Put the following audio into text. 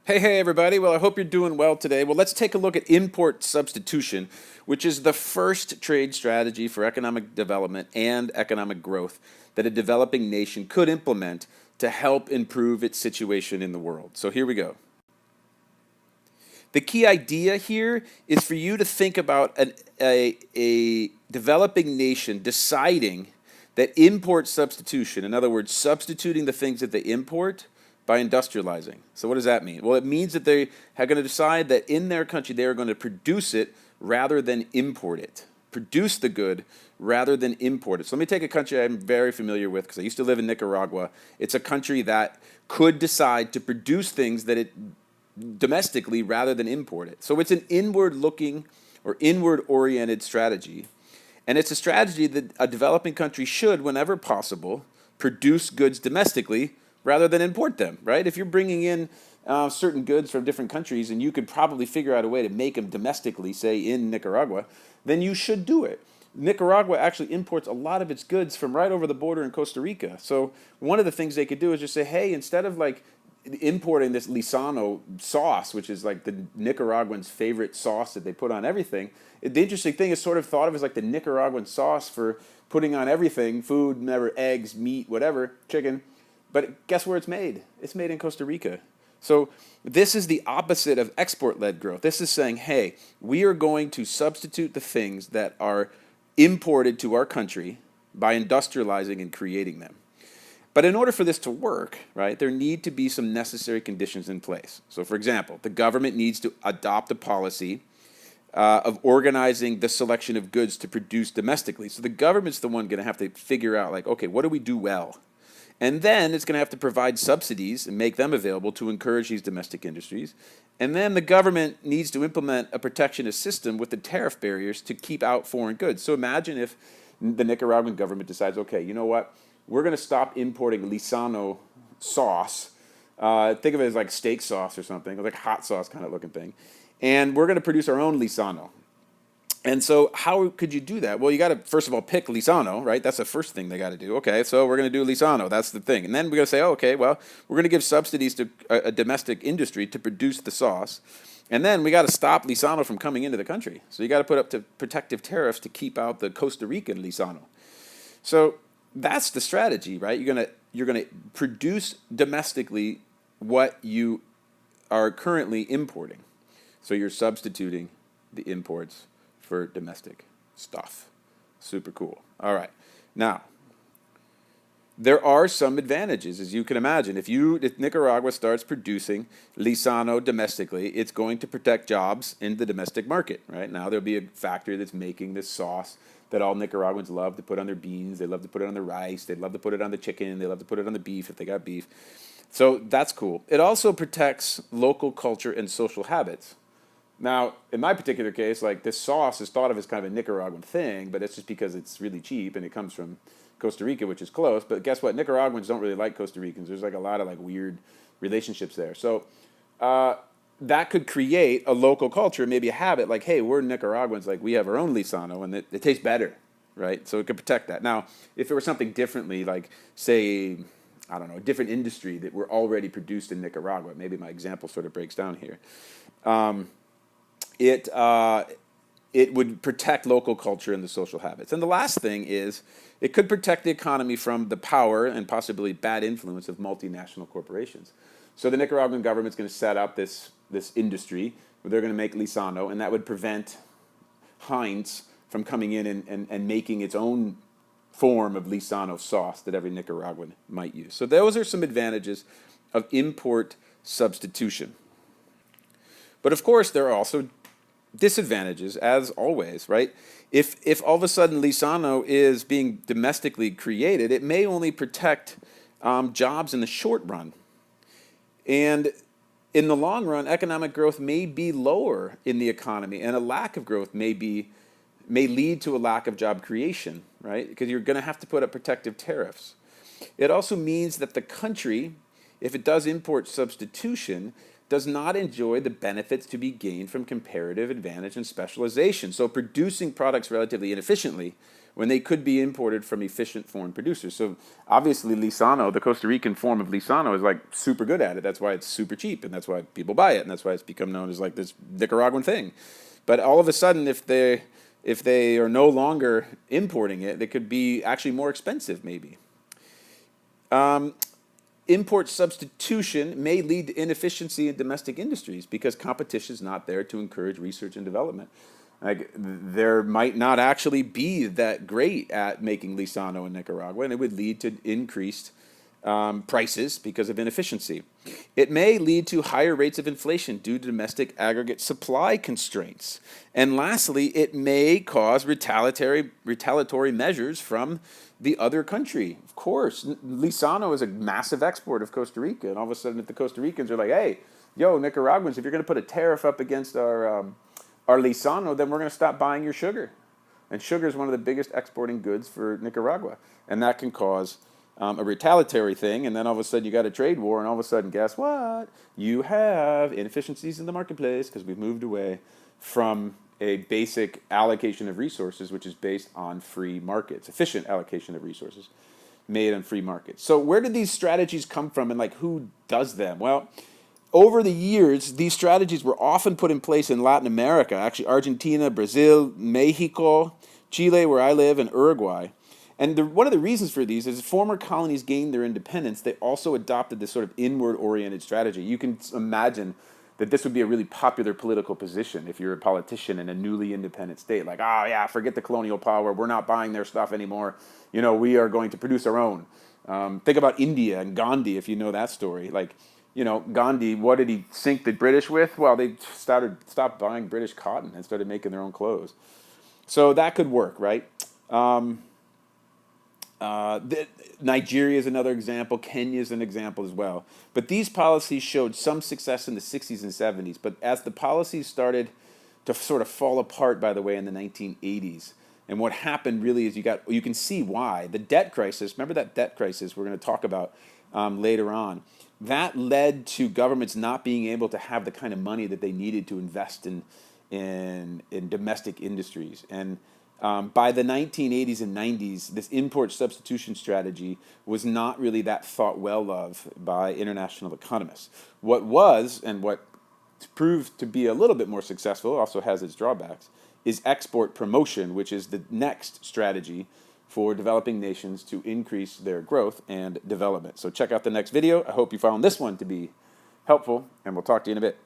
Hey, everybody. Well, I hope you're doing well today. Well, let's take a look at import substitution, which is the first trade strategy for economic development and economic growth that a developing nation could implement to help improve its situation in the world. So here we go. The key idea here is for you to think about a developing nation deciding that import substitution, in other words, substituting the things that they import by industrializing. So what does that mean? Well, it means that they are going to decide that in their country they are going to produce it rather than import it. Produce the good rather than import it. So let me take a country I'm very familiar with because I used to live in Nicaragua. It's a country that could decide to produce things that it domestically rather than import it. So it's an inward looking or inward oriented strategy. And it's a strategy that a developing country should, whenever possible, produce goods domestically rather than import them, right? If you're bringing in certain goods from different countries and you could probably figure out a way to make them domestically, say in Nicaragua, then you should do it. Nicaragua actually imports a lot of its goods from right over the border in Costa Rica. So one of the things they could do is just say, hey, instead of like importing this Lisano sauce, which is like the Nicaraguans' favorite sauce that they put on everything, the interesting thing is sort of thought of as like the Nicaraguan sauce for putting on everything, food, never eggs, meat, whatever, chicken. But guess where it's made? It's made in Costa Rica. So this is the opposite of export-led growth. This is saying, hey, we are going to substitute the things that are imported to our country by industrializing and creating them. But in order for this to work, right, there need to be some necessary conditions in place. So for example, the government needs to adopt a policy of organizing the selection of goods to produce domestically. So the government's the one going to have to figure out, like, okay, what do we do well? And then it's going to have to provide subsidies and make them available to encourage these domestic industries. And then the government needs to implement a protectionist system with the tariff barriers to keep out foreign goods. So imagine if the Nicaraguan government decides, okay, you know what? We're going to stop importing Lisano sauce. Think of it as like steak sauce or something, like hot sauce kind of looking thing. And we're going to produce our own Lisano. And so how could you do that? Well, you got to, first of all, pick Lisano, right? That's the first thing they got to do. Okay, so we're going to do Lisano. That's the thing. And then we're going to say, oh, okay, well, we're going to give subsidies to a domestic industry to produce the sauce. And then we got to stop Lisano from coming into the country. So you got to put up to protective tariffs to keep out the Costa Rican Lisano. So that's the strategy, right? You're gonna produce domestically what you are currently importing. So you're substituting the imports for domestic stuff. Super cool. All right. Now, there are some advantages, as you can imagine. If Nicaragua starts producing Lisano domestically, it's going to protect jobs in the domestic market, right? Now there'll be a factory that's making this sauce that all Nicaraguans love to put on their beans. They love to put it on their rice. They love to put it on the chicken. They love to put it on the beef if they got beef. So that's cool. It also protects local culture and social habits. Now, in my particular case, like this sauce is thought of as kind of a Nicaraguan thing, but it's just because it's really cheap and it comes from Costa Rica, which is close. But guess what? Nicaraguans don't really like Costa Ricans. There's like a lot of like weird relationships there. So that could create a local culture, maybe a habit, like, hey, we're Nicaraguans, like we have our own Lisano, and it tastes better, right? So it could protect that. Now, if it were something differently, like, say, I don't know, a different industry that were already produced in Nicaragua, maybe my example sort of breaks down here, it would protect local culture and the social habits. And the last thing is it could protect the economy from the power and possibly bad influence of multinational corporations. So the Nicaraguan government's going to set up this industry where they're going to make Lisano, and that would prevent Heinz from coming in and making its own form of Lisano sauce that every Nicaraguan might use. So those are some advantages of import substitution. But of course, there are also disadvantages, as always, right? If all of a sudden Lisano is being domestically created, it may only protect jobs in the short run. And in the long run, economic growth may be lower in the economy, and a lack of growth may lead to a lack of job creation, right? Because you're going to have to put up protective tariffs. It also means that the country, if it does import substitution, does not enjoy the benefits to be gained from comparative advantage and specialization. So producing products relatively inefficiently when they could be imported from efficient foreign producers. So obviously Lisano, the Costa Rican form of Lisano, is like super good at it. That's why it's super cheap, and that's why people buy it, and that's why it's become known as like this Nicaraguan thing. But all of a sudden, if they are no longer importing it, it could be actually more expensive maybe. Import substitution may lead to inefficiency in domestic industries because competition is not there to encourage research and development. Like, there might not actually be that great at making Lisano in Nicaragua, and it would lead to increased prices because of inefficiency. It may lead to higher rates of inflation due to domestic aggregate supply constraints. And lastly, it may cause retaliatory measures from the other country. Of course, Lisano is a massive export of Costa Rica, and all of a sudden if the Costa Ricans are like, hey, yo, Nicaraguans, if you're going to put a tariff up against our Lisano, then we're going to stop buying your sugar. And sugar is one of the biggest exporting goods for Nicaragua. And that can cause a retaliatory thing, and then all of a sudden you got a trade war, and all of a sudden, guess what? You have inefficiencies in the marketplace because we've moved away from a basic allocation of resources, which is based on free markets, efficient allocation of resources made on free markets. So where did these strategies come from, and like who does them? Well, over the years, these strategies were often put in place in Latin America, actually Argentina, Brazil, Mexico, Chile, where I live, and Uruguay. And one of the reasons for these is as former colonies gained their independence, they also adopted this sort of inward-oriented strategy. You can imagine that this would be a really popular political position if you're a politician in a newly independent state. Like, oh yeah, forget the colonial power. We're not buying their stuff anymore. You know, we are going to produce our own. Think about India and Gandhi, if you know that story. Like, you know, Gandhi, what did he sink the British with? Well, they stopped buying British cotton and started making their own clothes. So that could work, right? Nigeria is another example. Kenya is an example as well. But these policies showed some success in the 60s and 70s. But as the policies started to sort of fall apart, by the way, in the 1980s, and what happened really is you can see why. The debt crisis, remember that debt crisis we're going to talk about later on, that led to governments not being able to have the kind of money that they needed to invest in domestic industries. And by the 1980s and 90s, this import substitution strategy was not really that thought well of by international economists. What was, and what proved to be a little bit more successful, also has its drawbacks, is export promotion, which is the next strategy for developing nations to increase their growth and development. So check out the next video. I hope you found this one to be helpful, and we'll talk to you in a bit.